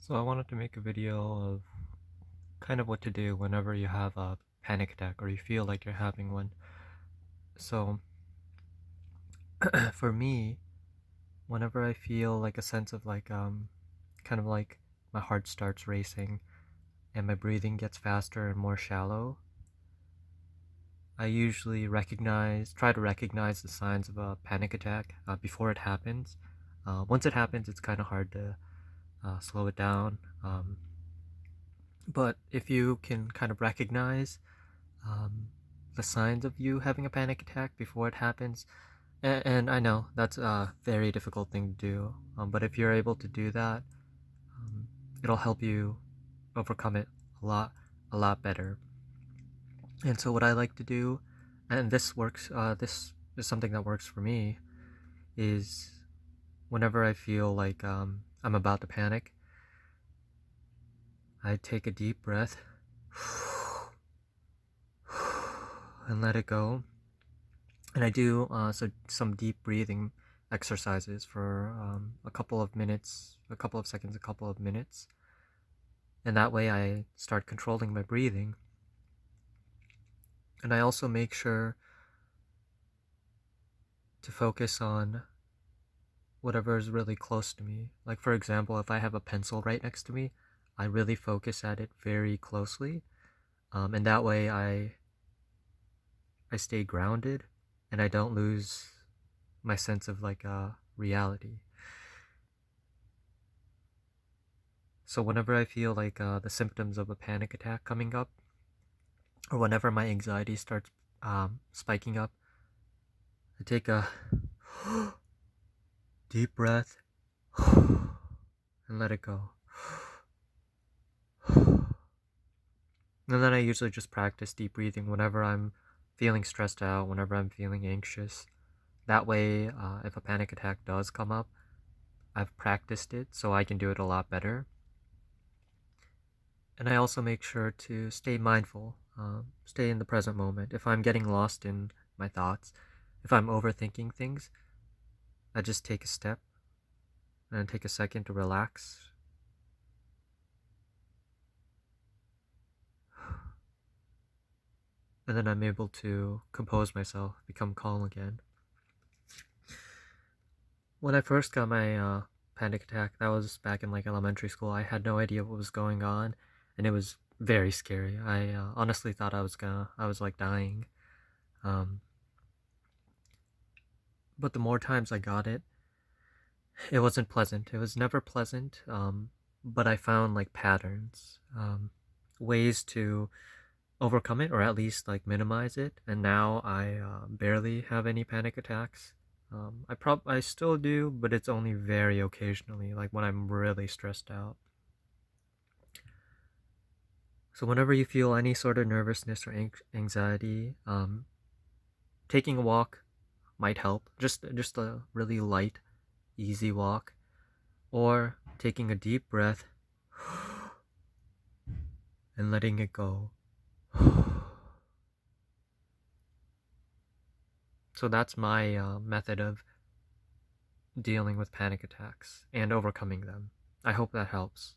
So I wanted to make a video of kind of what to do whenever you have a panic attack or you feel like you're having one. So for me, whenever I feel like a sense of kind of like my heart starts racing and my breathing gets faster and more shallow, I usually try to recognize the signs of a panic attack before it happens. Once it happens, it's kind of hard to slow it down. But if you can kind of recognize um, the signs of you having a panic attack before it happens. And I know that's a very difficult thing to do, but if you're able to do that, um, it'll help you overcome it a lot better. And so, what I like to do, and this is something that works for me, is whenever I feel like I'm about to panic, I take a deep breath and let it go. And I do some deep breathing exercises for a couple of minutes, a couple of seconds, a couple of minutes. And that way I start controlling my breathing. And I also make sure to focus on whatever is really close to me. Like, for example, if I have a pencil right next to me, I really focus at it very closely. And that way I stay grounded and I don't lose my sense of reality. So whenever I feel like the symptoms of a panic attack coming up, or whenever my anxiety starts spiking up, I take a deep breath and let it go. And then I usually just practice deep breathing whenever I'm feeling stressed out, whenever I'm feeling anxious. That way, if a panic attack does come up, I've practiced it so I can do it a lot better. And I also make sure to stay mindful, stay in the present moment. If I'm getting lost in my thoughts, if I'm overthinking things, I just take a step and take a second to relax. And then I'm able to compose myself, become calm again. When I first got my panic attack, that was back in like elementary school. I had no idea what was going on, and it was very scary. I honestly thought I was like dying. Um, but the more times I got it, it wasn't pleasant. It was never pleasant. But I found like patterns, ways to overcome it, or at least like minimize it. And now I barely have any panic attacks. I still do, but it's only very occasionally, like when I'm really stressed out. So whenever you feel any sort of nervousness or anxiety, taking a walk might help. Just a really light, easy walk, or taking a deep breath and letting it go. So that's my method of dealing with panic attacks and overcoming them. I hope that helps.